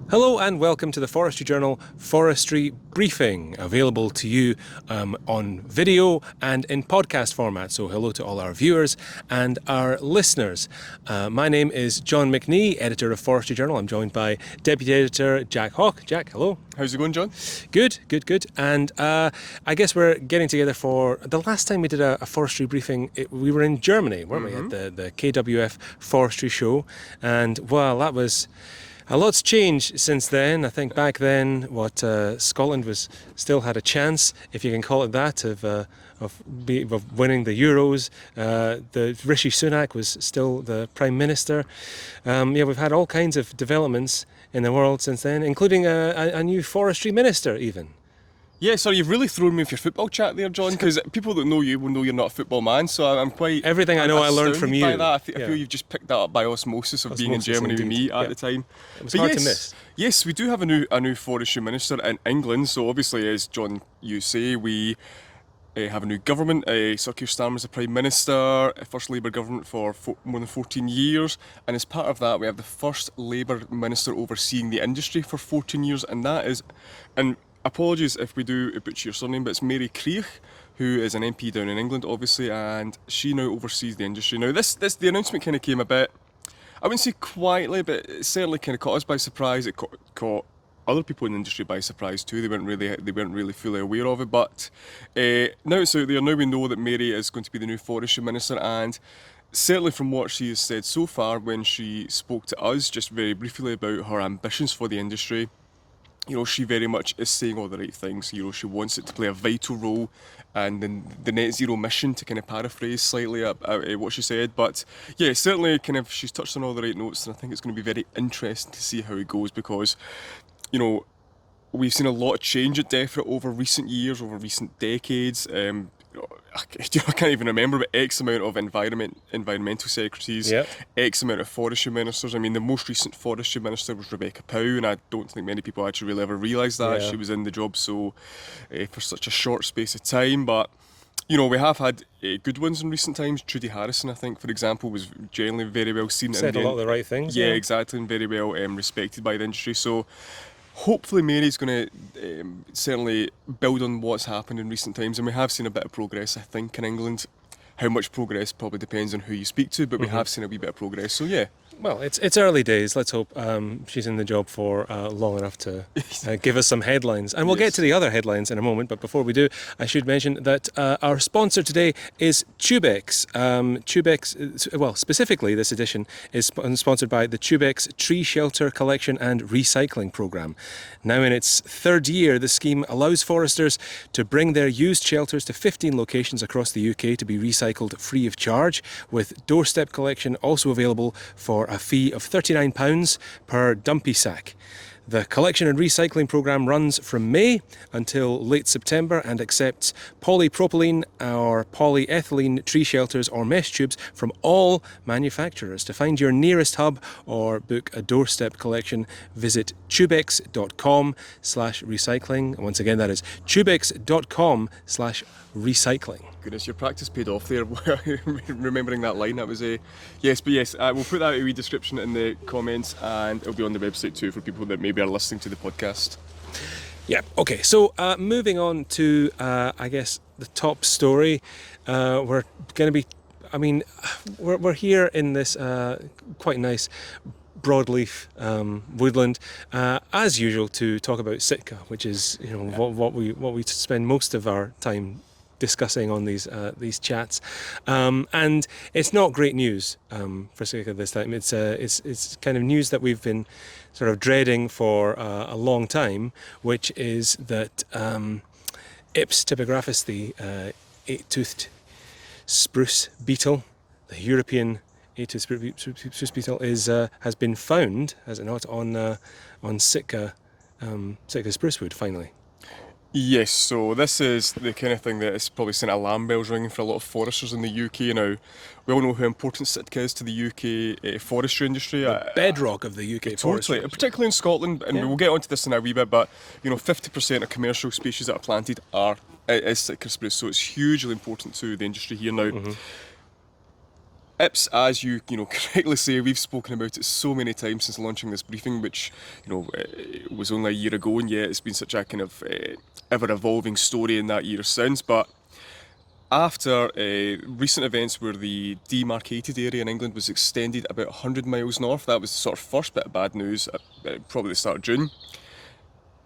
Hello and welcome to the Forestry Journal Forestry Briefing, available to you on video and in podcast format. So hello to all our viewers and our listeners. My name is John McNee, editor of Forestry Journal. I'm joined by Deputy Editor Jack Haugh. Jack, hello. How's it going, John? Good. And I guess we're getting together for the last time we did a forestry briefing. We were in Germany, weren't we, at the KWF Forestry Show. And well, that was... A lot's changed since then. I think back then, Scotland still had a chance, if you can call it that, of winning the Euros. The Rishi Sunak was still the Prime Minister. We've had all kinds of developments in the world since then, including a new Forestry Minister even. Yeah, sorry, you've really thrown me with your football chat there, John, because people that know you will know you're not a football man, so I'm quite... Everything I know I learned from you. By that. I feel you've just picked that up by osmosis of being in Germany indeed. with me at the time. It was hard to miss. Yes, we do have a new Forestry Minister in England, so obviously, as John, you say, we have a new government. Sir Keir Starmer's the Prime Minister, first Labour government for more than 14 years, and as part of that we have the first Labour Minister overseeing the industry for 14 years, and that is... Apologies if we do butcher your surname, but it's Mary Creagh, who is an MP down in England, obviously, and she now oversees the industry. Now, the announcement kind of came a bit, I wouldn't say quietly, but it certainly kind of caught us by surprise. It caught other people in the industry by surprise too. They weren't really fully aware of it. But now it's out there. Now we know that Mary is going to be the new Forestry Minister, and certainly from what she has said so far, when she spoke to us just very briefly about her ambitions for the industry, she very much is saying all the right things. She wants it to play a vital role and the net zero mission, to kind of paraphrase slightly what she said. But yeah, certainly kind of she's touched on all the right notes, and I think it's going to be very interesting to see how it goes, because, we've seen a lot of change at DEFRA over recent years, over recent decades. I can't even remember, but X amount of environmental secretaries, yep. X amount of forestry ministers. I mean, the most recent forestry minister was Rebecca Pow, and I don't think many people actually really ever realised that. Yeah. She was in the job for such a short space of time. But we have had good ones in recent times. Trudy Harrison, I think, for example, was generally very well seen. Said a lot of the right things. Yeah, exactly, and very well respected by the industry. So hopefully Mary's going to certainly build on what's happened in recent times, and we have seen a bit of progress, I think, in England. How much progress probably depends on who you speak to, but we have seen a wee bit of progress, so yeah. Well, it's early days. Let's hope she's in the job for long enough to give us some headlines. And we'll get to the other headlines in a moment, but before we do, I should mention that our sponsor today is Tubex. Tubex, specifically this edition, is sponsored by the Tubex Tree Shelter Collection and Recycling Programme. Now in its third year, the scheme allows foresters to bring their used shelters to 15 locations across the UK to be recycled free of charge, with doorstep collection also available for a fee of £39 per dumpy sack. The collection and recycling programme runs from May until late September and accepts polypropylene or polyethylene tree shelters or mesh tubes from all manufacturers. To find your nearest hub or book a doorstep collection, visit tubex.com/recycling. Once again, that is tubex.com/recycling. Goodness, your practice paid off there, remembering that line. That was yes, we'll put that in a wee description in the comments, and it'll be on the website too for people that maybe are listening to the podcast. Yeah, okay, so moving on to, I guess, the top story. We're going to be, we're here in this quite nice broadleaf woodland, as usual, to talk about Sitka, which is what we spend most of our time discussing on these chats, and it's not great news for Sitka this time. It's kind of news that we've been sort of dreading for a long time, which is that Ips typographus, the eight-toothed spruce beetle, the European eight-toothed spruce beetle, has been found, has it not, on Sitka spruce wood finally. Yes, so this is the kind of thing that is probably sent alarm bells ringing for a lot of foresters in the UK now. We all know how important Sitka is to the UK forestry industry. The bedrock of the UK forestry. Totally, particularly in Scotland, and we'll get onto this in a wee bit, but 50% of commercial species that are planted is Sitka spruce, so it's hugely important to the industry here now. Ips, as you correctly say, we've spoken about it so many times since launching this briefing, which was only a year ago, and yet it's been such a kind of ever-evolving story in that year since. But after recent events where the demarcated area in England was extended about 100 miles north, that was the sort of first bit of bad news at probably the start of June.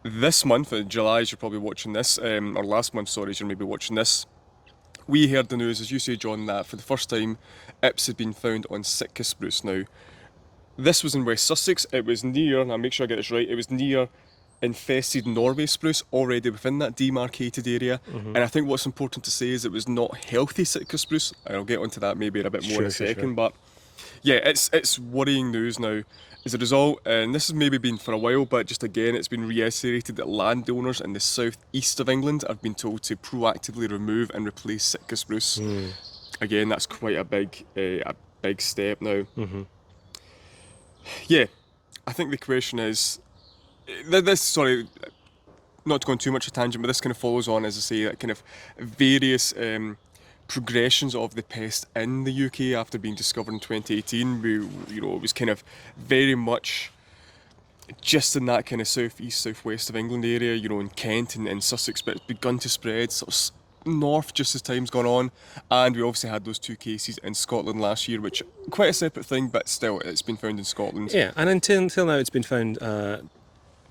This month, in July, as you're probably watching this, or last month, sorry, as you're maybe watching this, we heard the news, as you say, John, that for the first time, Ips had been found on Sitka spruce. Now, this was in West Sussex. It was near, and I'll make sure I get this right, it was near infested Norway spruce already within that demarcated area. And I think what's important to say is it was not healthy Sitka spruce. I'll get onto that maybe in a bit more in a second. But yeah, it's worrying news now. As a result, and this has maybe been for a while, but just again, it's been reiterated that landowners in the south-east of England have been told to proactively remove and replace Sitka spruce. Again, that's quite a big step now. Yeah, I think the question is, sorry, not to go on too much of a tangent, but this kind of follows on, as I say, that kind of various progressions of the pest in the UK after being discovered in 2018. It was kind of very much just in that kind of southeast, southwest of England area, in Kent and Sussex, but it's begun to spread sort of north just as time's gone on. And we obviously had those 2 cases in Scotland last year, which quite a separate thing, but still, it's been found in Scotland. Yeah, and until now, it's been found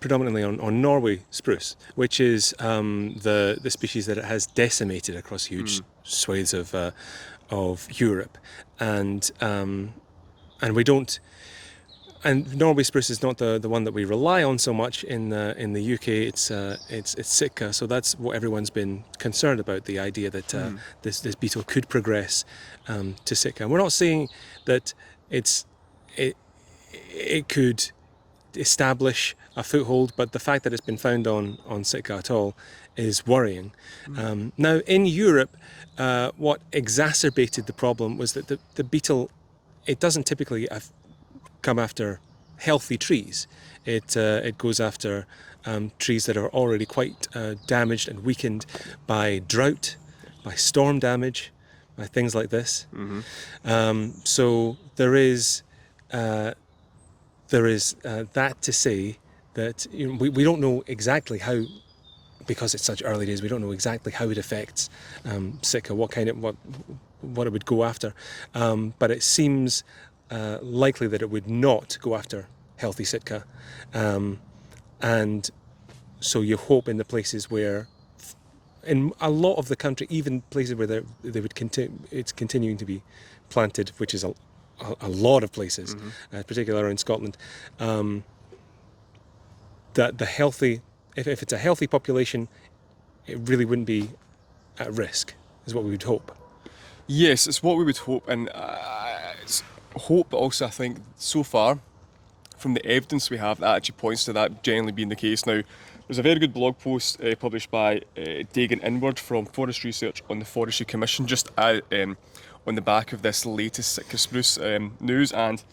predominantly on Norway spruce, which is the species that it has decimated across huge swathes of Europe, and we don't. And Norway spruce is not the one that we rely on so much in the UK. It's Sitka, so that's what everyone's been concerned about. The idea that this beetle could progress to Sitka. We're not saying that it could establish a foothold, but the fact that it's been found on Sitka at all is worrying. Now in Europe, what exacerbated the problem was that the beetle, it doesn't typically come after healthy trees. It goes after trees that are already quite damaged and weakened by drought, by storm damage, by things like this. So there is that to say that we don't know exactly how, because it's such early days, we don't know exactly how it affects Sitka, what it would go after, but it seems likely that it would not go after healthy Sitka, and so you hope in the places where, in a lot of the country, even places where they would it's continuing to be planted, which is a lot of places, particularly around Scotland, that the healthy, if it's a healthy population, it really wouldn't be at risk, is what we would hope. Yes, it's what we would hope, and it's hope, but also I think so far, from the evidence we have, that actually points to that generally being the case. Now, there's a very good blog post published by Dagan Inward from Forest Research on the Forestry Commission, just on the back of this latest Sitka spruce news, and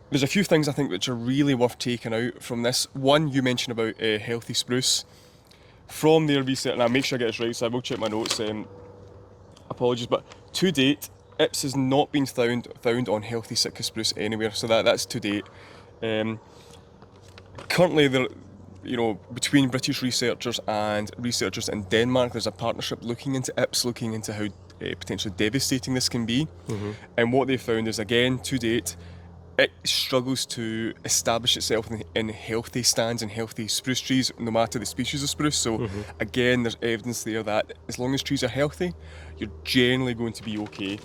there's a few things I think which are really worth taking out from this. One, you mentioned about healthy spruce. From their research, and I'll make sure I get this right, so I will check my notes, apologies, but to date, Ips has not been found on healthy Sitka spruce anywhere, so that's to date. Currently, there, between British researchers and researchers in Denmark, there's a partnership looking into Ips, looking into how potentially devastating this can be. And what they found is, again, to date, it struggles to establish itself in healthy stands and healthy spruce trees, no matter the species of spruce. So again, there's evidence there that as long as trees are healthy, you're generally going to be okay.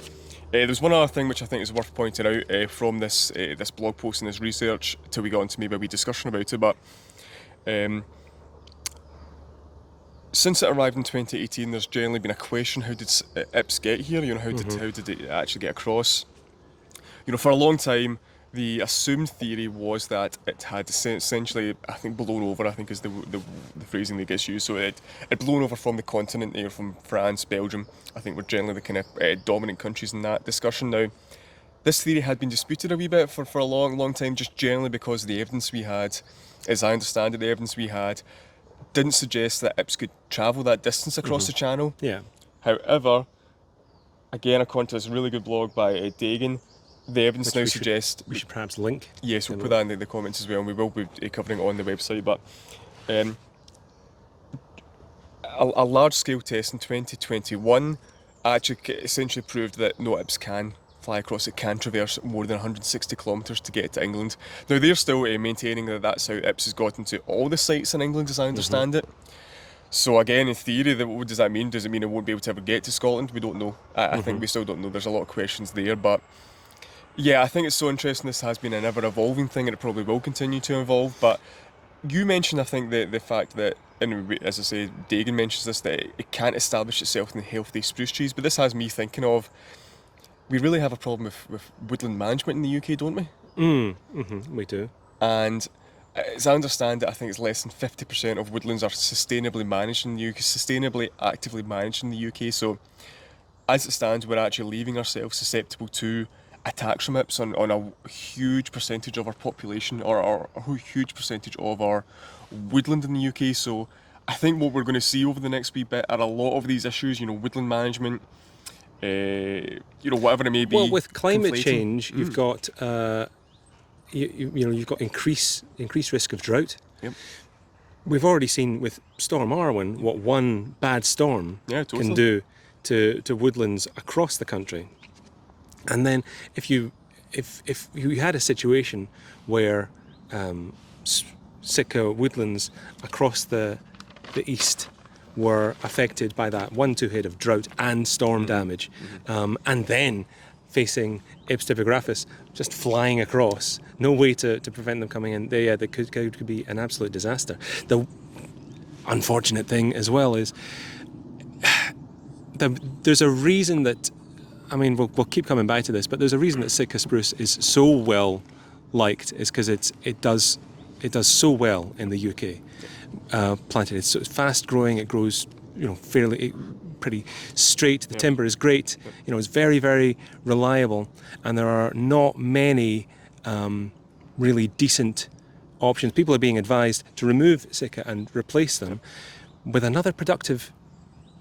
There's one other thing which I think is worth pointing out from this blog post and this research, till we got into maybe a wee discussion about it, but since it arrived in 2018, there's generally been a question: how did Ips get here? How did it actually get across? For a long time, the assumed theory was that it had essentially, I think, blown over, I think is the phrasing that gets used. So it blown over from the continent, from France, Belgium, I think were generally the kind of dominant countries in that discussion. Now, this theory had been disputed a wee bit for a long time, just generally because the evidence we had, as I understand it, the evidence we had didn't suggest that Ips could travel that distance across the channel. Yeah. However, Again, according to this really good blog by Dagan, the evidence Which now we suggests... should perhaps link. Yes, we'll put that in the comments as well, and we will be covering it on the website. But a large-scale test in 2021 actually essentially proved that no IPS can fly across. It can traverse more than 160 kilometres to get to England. Now, they're still maintaining that that's how IPS has got into all the sites in England, as I understand it. So again, in theory, what does that mean? Does it mean it won't be able to ever get to Scotland? We don't know. I think we still don't know. There's a lot of questions there, but yeah, I think it's so interesting. This has been an ever-evolving thing, and it probably will continue to evolve. But you mentioned, I think, the fact that, and as I say, Dagan mentions this, that it can't establish itself in healthy spruce trees. But this has me thinking of, we really have a problem with woodland management in the UK, don't we? We do. And as I understand it, I think it's less than 50% of woodlands are sustainably managed in the UK, sustainably actively managed in the UK. So as it stands, we're actually leaving ourselves susceptible to attacks from IPS on a huge percentage of our population, or a huge percentage of our woodland in the UK. So I think what we're going to see over the next wee bit are a lot of these issues, woodland management, whatever it may be. Well, with climate conflating. change, you've got you've got increased risk of drought. Yep. We've already seen with Storm Arwen what one bad storm can do to woodlands across the country. And then if you had a situation where Sitka woodlands across the east were affected by that 1-2 hit of drought and storm damage, and then facing IPS typographus just flying across, no way to prevent them coming in, they could be an absolute disaster. The unfortunate thing as well is there's a reason that, we'll keep coming back to this, but there's a reason that Sitka spruce is so well liked, is because it does so well in the UK. Planted, it's fast growing. It grows, fairly pretty straight. The timber is great. It's very, very reliable, and there are not many really decent options. People are being advised to remove Sitka and replace them with another productive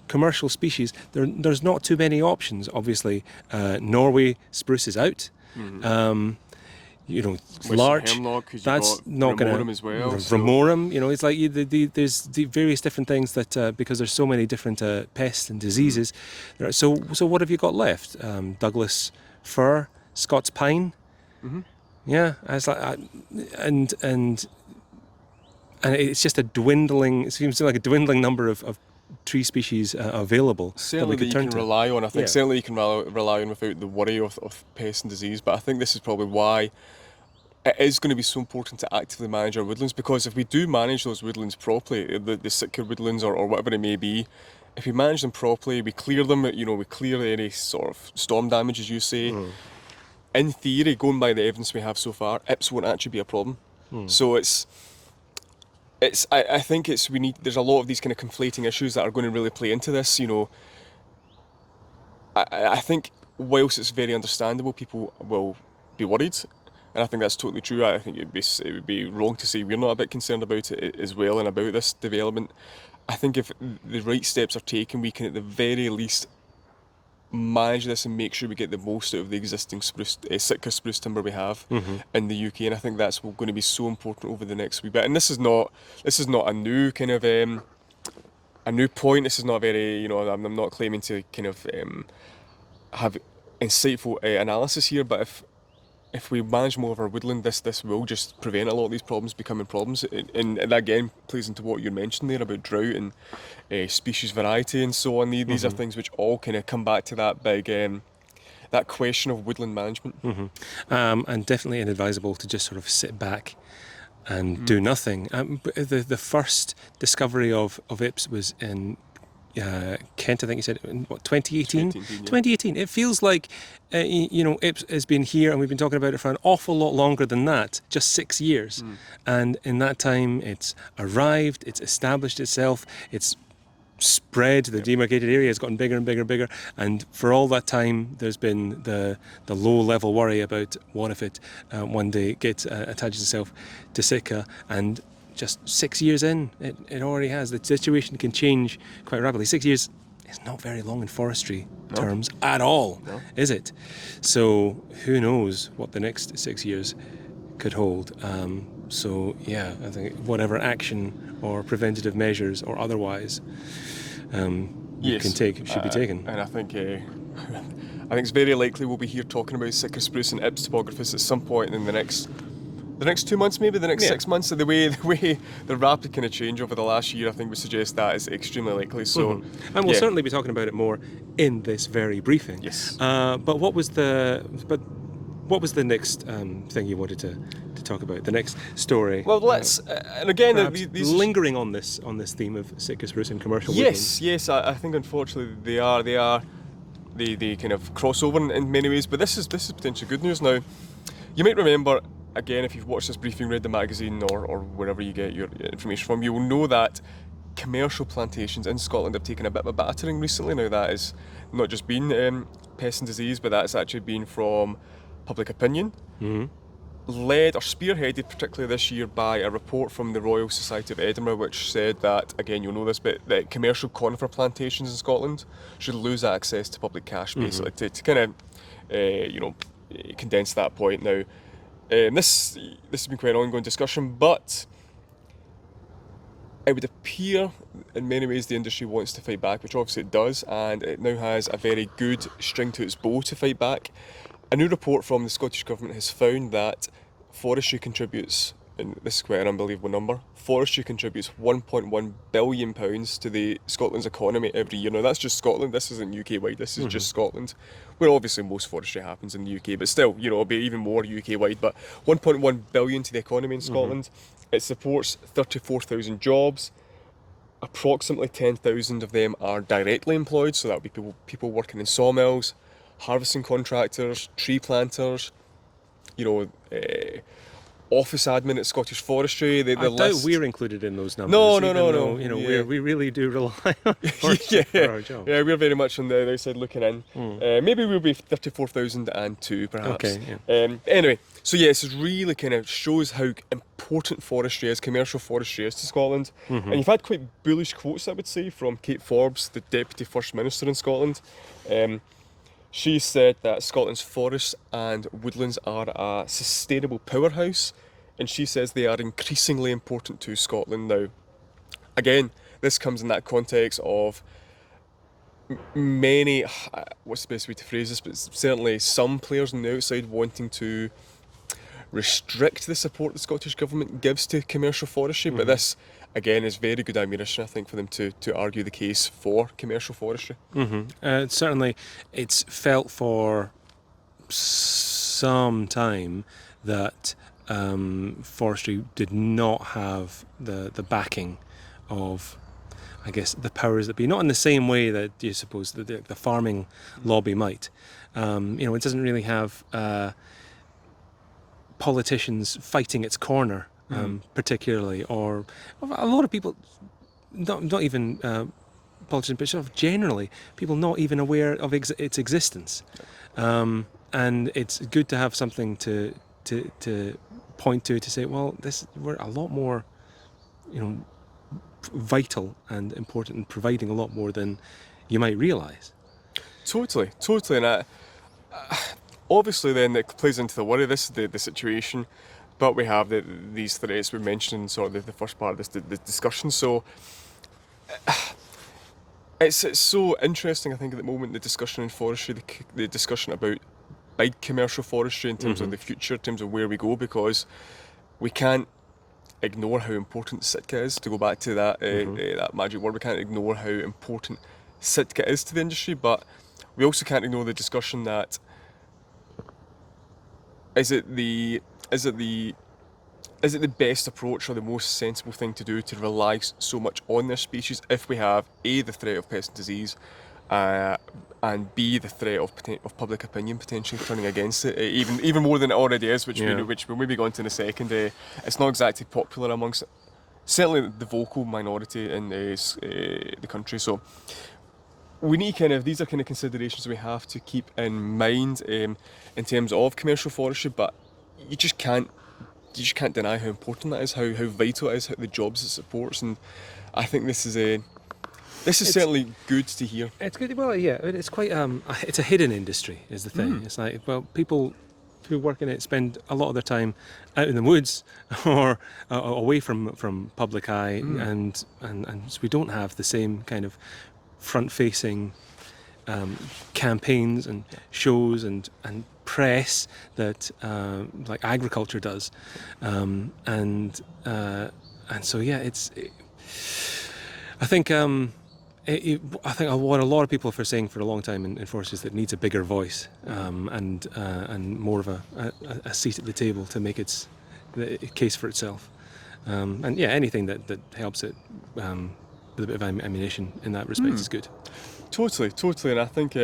commercial species. There's not too many options. Obviously, Norway spruce is out. Larch, hemlock, that's not going to. As well. Ramorum, it's like there's the various different things that because there's so many different pests and diseases. So what have you got left? Douglas fir, Scots pine. Yeah, it's like and it's just a dwindling. It seems like a dwindling number of tree species available certainly that we could you turn can rely on. I think Yeah. certainly you can rely on without the worry of pest and disease. But I think this is probably why it is going to be so important to actively manage our woodlands, because if we do manage those woodlands properly, the Sitka woodlands or whatever it may be, if we manage them properly, we clear them, we clear any sort of storm damage, as you say. In theory, going by the evidence we have so far, IPS won't actually be a problem. So I think there's a lot of these kind of conflating issues that are going to really play into this. I think whilst it's very understandable, people will be worried, and I think that's totally true. I think it would be wrong to say we're not a bit concerned about it as well and about this development. I think if the right steps are taken, we can at the very least manage this and make sure we get the most out of the existing Sitka spruce timber we have in the UK, and I think that's going to be so important over the next wee bit. And this is not a new kind of a new point. This is not very I'm not claiming to kind of have insightful analysis here, but if we manage more of our woodland, this will just prevent a lot of these problems becoming problems. And that again plays into what you mentioned there about drought and species variety and so on. These are things which all kind of come back to that big that question of woodland management. And definitely inadvisable to just sort of sit back and do nothing. The first discovery of IPS was in Kent, I think you said, in 2018? 2018. It feels like, IPS has been here and we've been talking about it for an awful lot longer than that, just 6 years. And in that time, it's arrived, it's established itself, it's spread, the demarcated area has gotten bigger and bigger and bigger. And for all that time, there's been the low-level worry about what if it one day attaches itself to Sitka, and just 6 years in, it already has. The situation can change quite rapidly. 6 years is not very long in forestry terms at all, No. is it? So who knows what the next 6 years could hold. So yeah, I think whatever action or preventative measures or otherwise you can take should be taken. And I think I think it's very likely we'll be here talking about Sitka spruce and Ips typographus at some point in the next 2 months, maybe the next 6 months. The way the rapid kind of change over the last year, I think would suggest that is extremely likely. So, and we'll certainly be talking about it more in this very briefing. Yes. But what was the next thing you wanted to talk about? The next story. Well, let's and again these lingering on this theme of Sitka spruce and commercial woodlands. Yes. I think unfortunately they kind of cross over in many ways. But this is potentially good news now. You might remember. Again, if you've watched this briefing, read the magazine or wherever you get your information from, you will know that commercial plantations in Scotland have taken a bit of a battering recently. Now that has not just been pest and disease, but that's actually been from public opinion, led or spearheaded particularly this year by a report from the Royal Society of Edinburgh, which said that, again, you'll know this, but that commercial conifer plantations in Scotland should lose access to public cash, basically, to kind of, condense that point. Now, this has been quite an ongoing discussion, but it would appear in many ways the industry wants to fight back, which obviously it does, and it now has a very good string to its bow to fight back. A new report from the Scottish Government has found that forestry contributes, and this is quite an unbelievable number, forestry contributes £1.1 billion to Scotland's economy every year. Now that's just Scotland, this isn't UK-wide, this is just Scotland, where obviously most forestry happens in the UK, but still, it'll be even more UK-wide, but 1.1 billion to the economy in Scotland. It supports 34,000 jobs, approximately 10,000 of them are directly employed, so that would be people working in sawmills, harvesting contractors, tree planters, office admin at Scottish Forestry. I doubt we're included in those numbers. No. We really do rely on forestry for our job. Yeah, we're very much on the outside looking in. Maybe we'll be 34,002 perhaps. Okay. Yeah. Anyway, so yes, it really kind of shows how important forestry is, commercial forestry is to Scotland. And you've had quite bullish quotes, I would say, from Kate Forbes, the Deputy First Minister in Scotland. She said that Scotland's forests and woodlands are a sustainable powerhouse, and she says they are increasingly important to Scotland now. Again, this comes in that context of many, what's the best way to phrase this, but certainly some players on the outside wanting to restrict the support the Scottish Government gives to commercial forestry, but this, again, is very good ammunition, I think, for them to argue the case for commercial forestry. Certainly, it's felt for some time that forestry did not have the backing of, I guess, the powers that be. Not in the same way that you suppose the farming lobby might. It doesn't really have politicians fighting its corner. Particularly, or a lot of people, not even politicians, but sort of generally, people not even aware of its existence. And it's good to have something to point to say, well, we're a lot more, vital and important and providing a lot more than you might realise. Totally, and obviously then it plays into the worry. This is the situation. But we have these threats we mentioned in sort of the first part of this discussion. So it's so interesting, I think, at the moment, the discussion in forestry, the discussion about big commercial forestry in terms of the future, in terms of where we go, because we can't ignore how important Sitka is. To go back to that that magic word, we can't ignore how important Sitka is to the industry, but we also can't ignore the discussion that is it the best approach or the most sensible thing to do to rely so much on this species if we have A, the threat of pest and disease, and B, the threat of public opinion potentially turning against it, even more than it already is, which we'll maybe go into in a second. It's not exactly popular amongst certainly the vocal minority in the country. So we need these are considerations we have to keep in mind in terms of commercial forestry, but you just can't deny how important that is, how vital it is, how the jobs it supports, and I think this is This is certainly good to hear. It's good. Well, yeah, it's quite. It's a hidden industry, is the thing. It's like, well, people who work in it spend a lot of their time out in the woods or away from public eye, and so we don't have the same kind of front-facing campaigns and shows and press that like agriculture does, and so yeah, I think what a lot of people have been saying for a long time in forestry is that it needs a bigger voice, and more of a seat at the table to make the case for itself, and yeah, anything that helps it with a bit of ammunition in that respect is good. Totally, and I think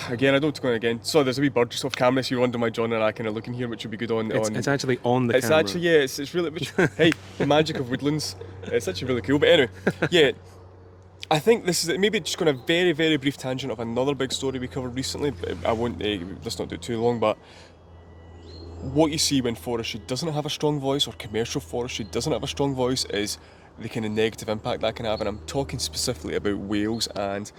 again, I don't go again. So there's a wee bird just off camera, so you're under my John and I kind of looking here, which would be good on. It's actually on the camera. Actually, yeah, it's really. Which, hey, the magic of woodlands. It's actually really cool. But anyway, yeah, I think this is maybe just going a very, very brief tangent of another big story we covered recently. I won't. Let's not do it too long. But what you see when forestry doesn't have a strong voice, or commercial forestry doesn't have a strong voice, is the kind of negative impact that can have. And I'm talking specifically about Wales. And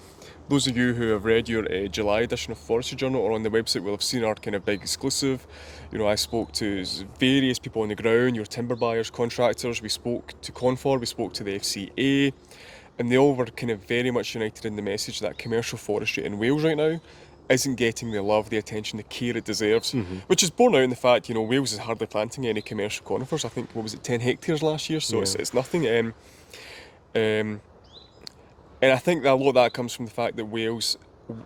those of you who have read your July edition of Forestry Journal or on the website will have seen our kind of big exclusive. You know, I spoke to various people on the ground, your timber buyers, contractors. We spoke to Confor, we spoke to the FCA, and they all were kind of very much united in the message that commercial forestry in Wales right now isn't getting the love, the attention, the care it deserves, which is borne out in the fact, you know, Wales is hardly planting any commercial conifers. I think, 10 hectares last year, so it's nothing. And I think that a lot of that comes from the fact that Wales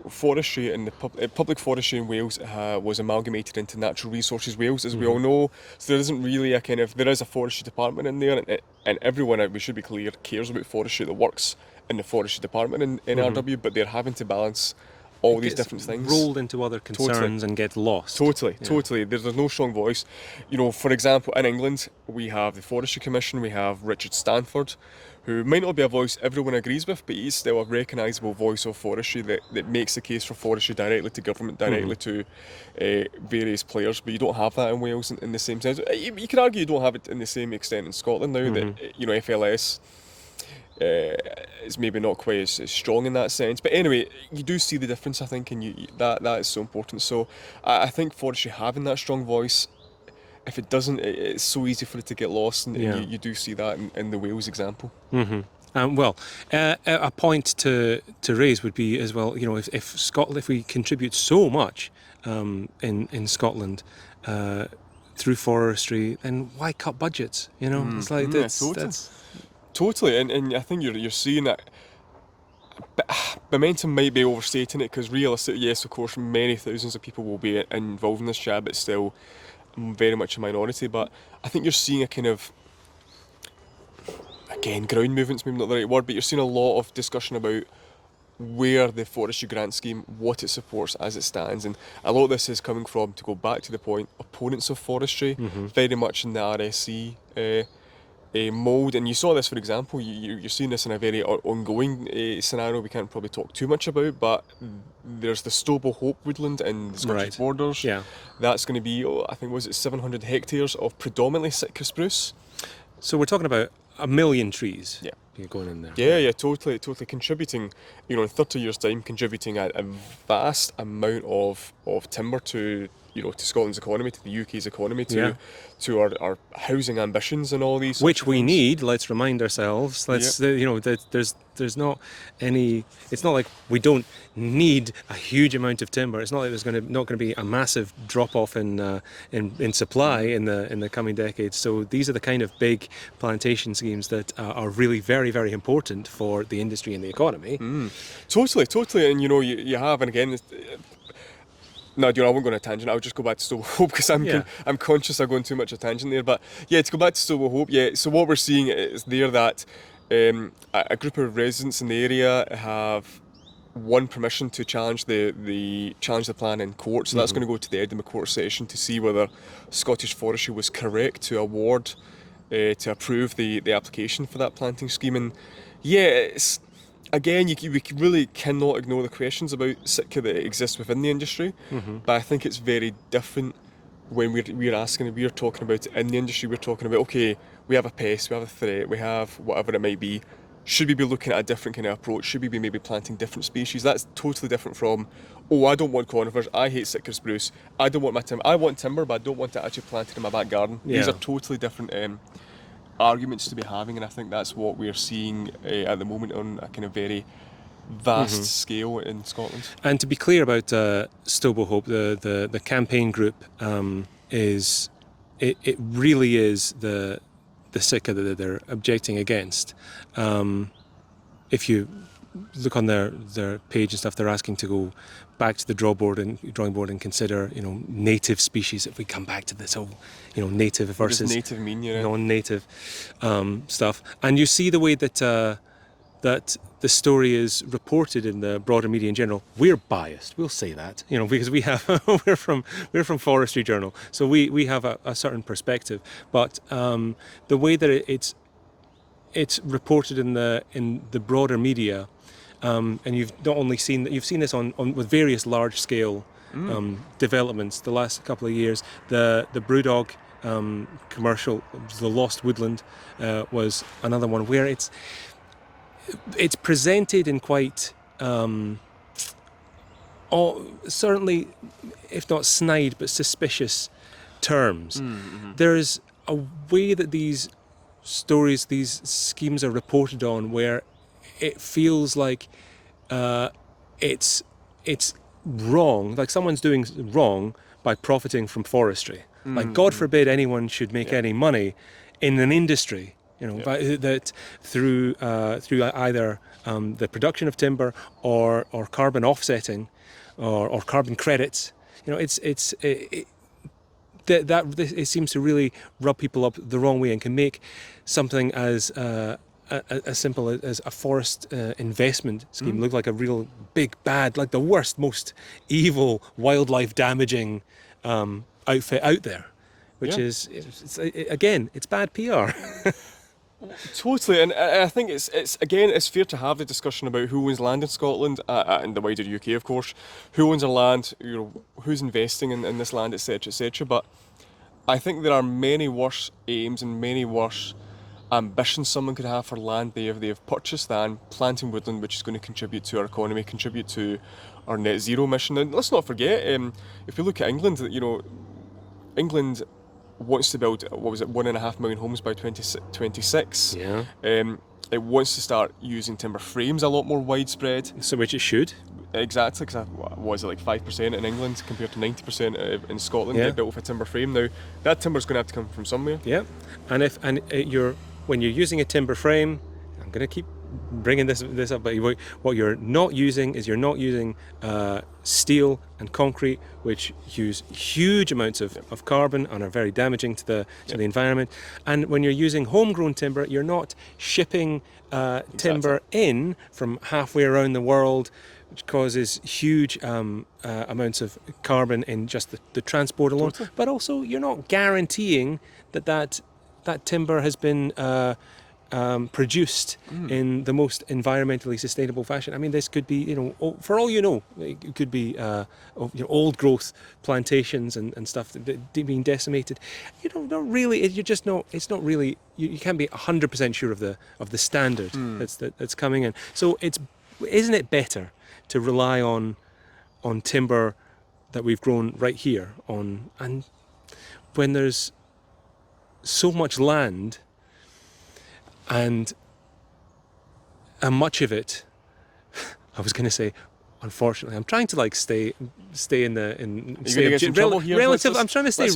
forestry and the public forestry in Wales was amalgamated into Natural Resources Wales, as we all know. So there isn't really there is a forestry department in there, and everyone, we should be clear, cares about forestry that works in the forestry department in RW, but they're having to balance all these different things. Rolled into other concerns and get lost. Totally. There's no strong voice. You know, for example, in England, we have the Forestry Commission, we have Richard Stanford, who might not be a voice everyone agrees with, but he's still a recognisable voice of forestry that makes the case for forestry directly to government, directly to various players. But you don't have that in Wales in the same sense. You could argue you don't have it in the same extent in Scotland now, that, you know, FLS is maybe not quite as strong in that sense. But anyway, you do see the difference, I think, and that is so important. So I think forestry having that strong voice, if it doesn't, it's so easy for it to get lost, and you do see that in the Wales example. Well, a point to raise would be as well, you know, if we contribute so much in Scotland through forestry, then why cut budgets? You know, it's like that's totally, and I think you're seeing that. Momentum might be overstating it, because realistically, yes, of course, many thousands of people will be involved in this job, but still very much a minority. But I think you're seeing a kind of, again, ground movement's maybe not the right word, but you're seeing a lot of discussion about where the forestry grant scheme, what it supports as it stands, and a lot of this is coming from, to go back to the point, opponents of forestry, very much in the RSC mould. And you saw this, for example, you're seeing this in a very ongoing scenario we can't probably talk too much about, but there's the Stobo Hope woodland in the Scottish borders. That's going to be, I think, was it 700 hectares of predominantly Sitka spruce. So we're talking about 1 million trees going in there. Yeah, totally contributing, you know, in 30 years' time, contributing a vast amount of timber to, you know, to Scotland's economy, to the UK's economy, to our housing ambitions and all these. Which we need. Let's remind ourselves. You know, there's not any. It's not like we don't need a huge amount of timber. It's not like there's not going to be a massive drop off in supply in the coming decades. So these are the kind of big plantation schemes that are really very, very important for the industry and the economy. Totally, and you know, you have, and again. No, I won't go on a tangent. I'll just go back to Stobo Hope, because I'm conscious of going too much a tangent there. But yeah, to go back to Stobo Hope, so what we're seeing is there that a group of residents in the area have won permission to challenge the plan in court. So that's going to go to the Edinburgh Court session to see whether Scottish Forestry was correct to award, to approve the application for that planting scheme. And it's. Again, we really cannot ignore the questions about Sitka that exist within the industry, but I think it's very different when we're talking about it in the industry. We're talking about, okay, we have a pest, we have a threat, we have whatever it might be. should we be looking at a different kind of approach? Should we be maybe planting different species? That's totally different from, oh, I don't want conifers, I hate Sitka spruce, I don't want my timber, I want timber, but I don't want it actually planted in my back garden. These Yeah. are totally different arguments to be having, and I think that's what we're seeing at the moment on a kind of very vast scale in Scotland. And to be clear about Stobo Hope, the campaign group it really is the Sitka that they're objecting against. If you look on their page and stuff, they're asking to go back to the drawing board and consider, native species. If we come back to this whole, native versus What does native mean, non-native stuff, and you see the way that that the story is reported in the broader media in general. We're biased, we'll say that, because we have we're from Forestry Journal, so we have a certain perspective. But the way that it's reported in the broader media, and you've not only seen that, you've seen this on with various large scale developments the last couple of years. The Brewdog commercial, the Lost Woodland, was another one where it's presented in quite certainly, if not snide, but suspicious terms. There's a way that these stories, these schemes are reported on, where it feels like it's wrong, like someone's doing wrong by profiting from forestry. Like, God forbid anyone should make any money in an industry, that through either the production of timber or carbon offsetting or carbon credits. It seems to really rub people up the wrong way and can make something as simple as a forest investment scheme look like a real big bad, like the worst, most evil, wildlife damaging outfit out there, which is again, it's bad PR. Totally, and I think it's fair to have the discussion about who owns land in Scotland and the wider UK, of course. Who owns our land? Who's investing in this land, etc., etc. But I think there are many worse aims and many worse ambitions someone could have for land they've purchased than planting woodland, which is going to contribute to our economy, contribute to our net zero mission. And let's not forget, if we look at England, England wants to build, 1.5 million homes by 2026. Yeah. It wants to start using timber frames a lot more widespread. So which it should. Exactly, because was it like 5% in England compared to 90% in Scotland? Yeah. They built with a timber frame. Now that timber's going to have to come from somewhere. Yeah, and when you're using a timber frame, I'm going to keep bringing this up, but what you're not using is steel and concrete, which use huge amounts of carbon and are very damaging to the environment. And when you're using homegrown timber, you're not shipping timber in from halfway around the world, which causes huge amounts of carbon in just the transport alone. Totally. But also, you're not guaranteeing that timber has been produced in the most environmentally sustainable fashion. I mean, this could be, for all you know, it could be old growth plantations and stuff that being decimated. Not really. It's not really. You can't be 100% sure of the standard that's coming in. So isn't it better to rely on timber that we've grown right here and when there's so much land and much of it, I was going to say, unfortunately, I'm trying to stay in relative. I'm trying to stay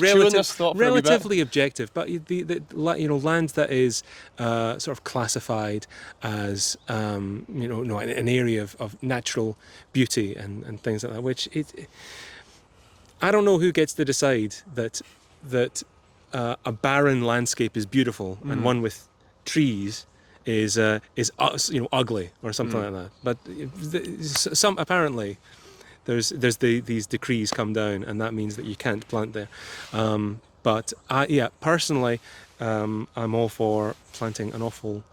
relatively objective, but the land that is sort of classified as an area of natural beauty and things like that. Which I don't know who gets to decide that a barren landscape is beautiful and one with trees is ugly or something like that. But apparently there's these decrees come down, and that means that you can't plant there. But personally, I'm all for planting an awful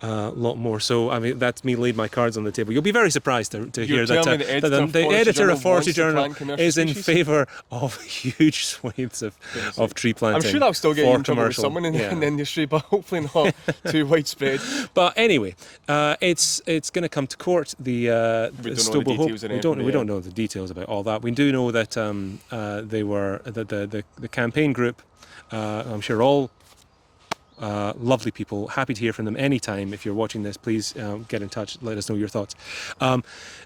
lot more. So I mean, that's me laid my cards on the table. You'll be very surprised to hear that telling me the editor of Forestry Journal wants to plant commercial is in species? favour of huge swathes of tree planting. I'm sure that'll still get you for in trouble with commercial. someone in Yeah. the industry, but hopefully not too widespread. But anyway, it's going to come to court. We don't know the details of we don't know the details about all that. We do know that the campaign group. I'm sure all lovely people. Happy to hear from them anytime. If you're watching this, please get in touch. Let us know your thoughts.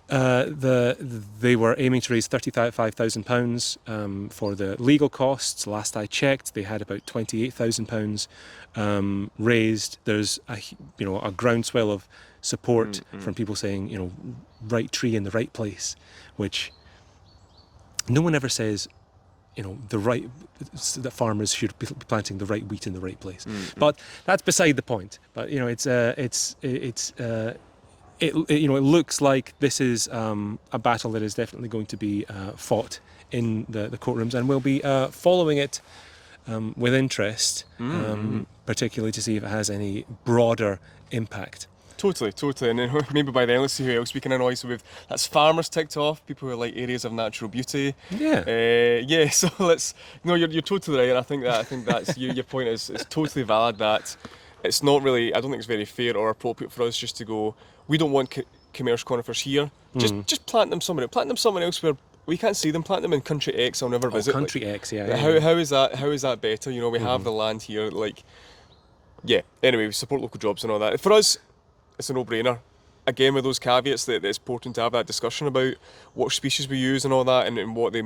They were aiming to raise £35,000 for the legal costs. Last I checked, they had about £28,000 raised. There's a groundswell of support from people saying, right tree in the right place, which no one ever says. That farmers should be planting the right wheat in the right place. But that's beside the point. But it looks like this is a battle that is definitely going to be fought in the courtrooms, and we'll be following it with interest, particularly to see if it has any broader impact. Totally. And then maybe by then, let's see who else we can annoy. So that's farmers ticked off, people who like areas of natural beauty. Yeah. So let's. No, you're totally right, and I think that's your point is totally valid. That it's not really. I don't think it's very fair or appropriate for us just to go. We don't want commercial conifers here. Just plant them somewhere. Plant them somewhere else where we can't see them. Plant them in country X. I'll never visit. Country X, yeah. How is that? How is that better? We have the land here. Anyway, we support local jobs and all that. For us, it's a no-brainer. Again, with those caveats that it's important to have that discussion about what species we use and all that, and what the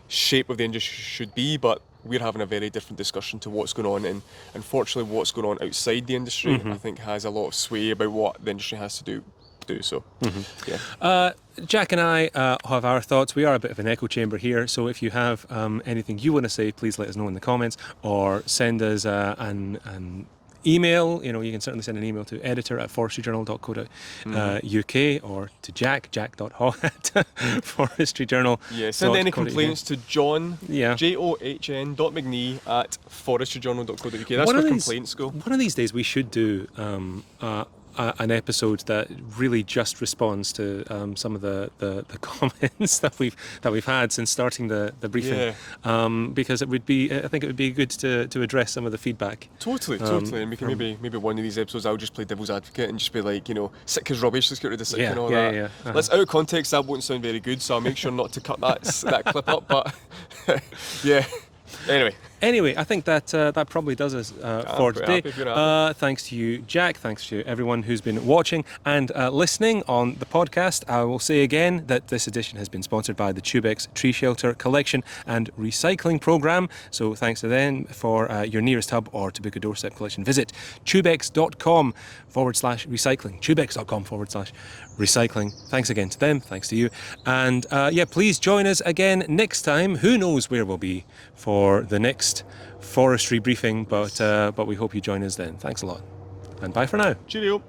shape of the industry should be. But we're having a very different discussion to what's going on, and unfortunately, what's going on outside the industry, I think, has a lot of sway about what the industry has to do. So, Jack and I have our thoughts. We are a bit of an echo chamber here, so if you have anything you want to say, please let us know in the comments, or send us an email. You can certainly send an email to editor@forestryjournal.co.uk or to jack.haugh@forestryjournal. Yeah, send any complaints to John, john.McNee@forestryjournal.co.uk. That's where complaints go. One of these days we should do an episode that really just responds to some of the comments that we've had since starting the briefing, because I think it would be good to address some of the feedback. Totally, and we can maybe one of these episodes I'll just play devil's advocate and just be like, Sitka's rubbish, let's get rid of Sitka and all that. Let's out of context, that won't sound very good, so I'll make sure not to cut that clip up. But Anyway, I think that probably does us for today. Thanks to you, Jack. Thanks to everyone who's been watching and listening on the podcast. I will say again that this edition has been sponsored by the Tubex Tree Shelter Collection and Recycling Programme. So thanks to them for your nearest hub, or to book a doorstep collection, visit tubex.com/recycling. tubex.com/recycling. Thanks again to them. Thanks to you. And please join us again next time. Who knows where we'll be for the next forestry briefing, but we hope you join us then. Thanks a lot, and bye for now. Cheerio.